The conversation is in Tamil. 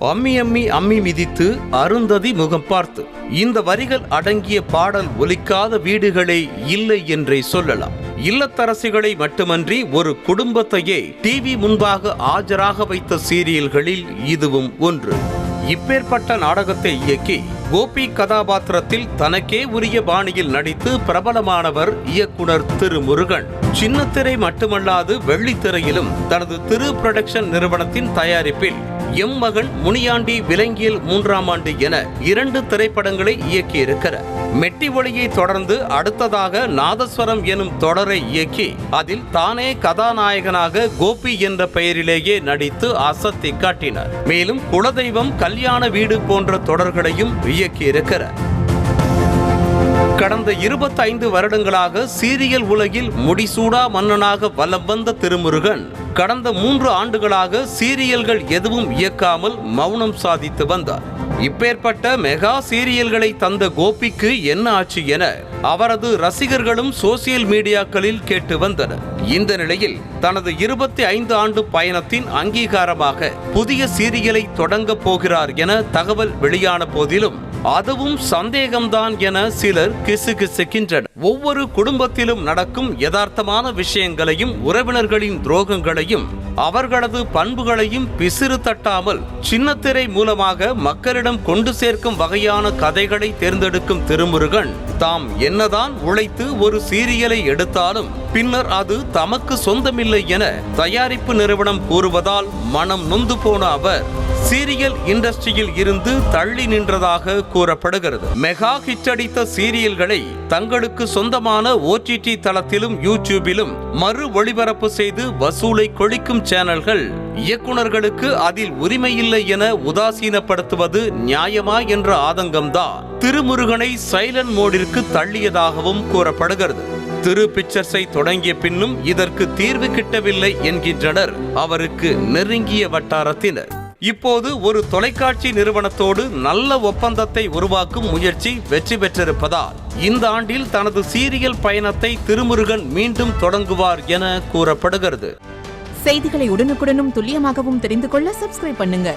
அம்மி அம்மி அம்மி மிதித்து அருந்ததி முகம் பார்த்து. இந்த வரிகள் அடங்கிய பாடல் ஒலிக்காத வீடுகளே இல்லை என்றே சொல்லலாம். இல்லத்தரசிகளை மட்டுமன்றி ஒரு குடும்பத்தையே டிவி முன்பாக ஆஜராக வைத்த சீரியல்களில் இதுவும் ஒன்று. இப்பேற்பட்ட நாடகத்தை இயக்கி கோபி கதாபாத்திரத்தில் தனக்கே உரிய பாணியில் நடித்து பிரபலமானவர் இயக்குனர் திருமுருகன். சின்னத்திரை மட்டுமல்லாது வெள்ளித்திரையிலும் தனது திரு புரொடக்ஷன் நிறுவனத்தின் தயாரிப்பில் எம் மகன் முனியாண்டி விலங்கியல் 3ஆம் ஆண்டு என 2 திரைப்படங்களை இயக்கியிருக்கிறார். மெட்டி ஒளியை தொடர்ந்து அடுத்ததாக நாதஸ்வரம் எனும் தொடரை இயக்கி அதில் தானே கதாநாயகனாக கோபி என்ற பெயரிலேயே நடித்து அசத்தி காட்டினார். மேலும் குலதெய்வம், கல்யாண வீடு போன்ற தொடர்களையும் இயக்கியிருக்கிறார். கடந்த 25 வருடங்களாக சீரியல் உலகில் முடிசூடா மன்னனாக வலம் வந்த திருமுருகன் கடந்த 3 ஆண்டுகளாக சீரியல்கள் எதுவும் இயக்காமல் மௌனம் சாதித்து வந்தார். இப்பேற்பட்ட மெகா சீரியல்களை தந்த கோபிக்கு என்ன ஆச்சு என அவரது ரசிகர்களும் சோசியல் மீடியாக்களில் கேட்டு வந்தனர். இந்த நிலையில் தனது 25 ஆண்டு பயணத்தின் அங்கீகாரமாக புதிய சீரியலை தொடங்க போகிறார் என தகவல் வெளியான போதிலும் அதுவும் சந்தேகம்தான் என சிலர் கிசுகிசுக்கின்றனர். ஒவ்வொரு குடும்பத்திலும் நடக்கும் யதார்த்தமான விஷயங்களையும் உறவினர்களின் துரோகங்களையும் அவர்களது பண்புகளையும் பிசிறு தட்டாமல் சின்னத்திரை மூலமாக மக்களிடம் கொண்டு சேர்க்கும் வகையான கதைகளை தேர்ந்தெடுக்கும் திருமுருகன் தாம் என்னதான் உழைத்து ஒரு சீரியலை எடுத்தாலும் பின்னர் அது தமக்கு சொந்தமில்லை என தயாரிப்பு நிறுவனம் கூறுவதால் மனம் நொந்து போன அவர் சீரியல் இண்டஸ்ட்ரியில் இருந்து தள்ளி நின்றதாக கூறப்படுகிறது. மெகா ஹிட் அடித்த சீரியல்களை தங்களுக்கு சொந்தமான OTT தளத்திலும் யூடியூபிலும் மறு ஒளிபரப்பு செய்து வசூலை கொழிக்கும் சேனல்கள் இயக்குனர்களுக்கு அதில் உரிமை இல்லை என உதாசீனப்படுத்துவது நியாயமா என்ற ஆதங்கம்தான் திருமுருகனை சைலண்ட் மோடிற்கு தள்ளியதாகவும் கூறப்படுகிறது. திரு பிக்சர்ஸை தொடங்கிய பின்னும் இதற்கு தீர்வு கிட்டவில்லை என்கின்றனர் அவருக்கு நெருங்கிய வட்டாரத்தினர். இப்போது ஒரு தொலைக்காட்சி நிறுவனத்தோடு நல்ல ஒப்பந்தத்தை உருவாக்கும் முயற்சி வெற்றி பெற்றிருப்பதால் இந்த ஆண்டில் தனது சீரியல் பயணத்தை திருமுருகன் மீண்டும் தொடங்குவார் என கூறப்படுகிறது. செய்திகளை உடனுக்குடனும் துல்லியமாகவும் தெரிந்து கொள்ள சப்ஸ்கிரைப் பண்ணுங்க.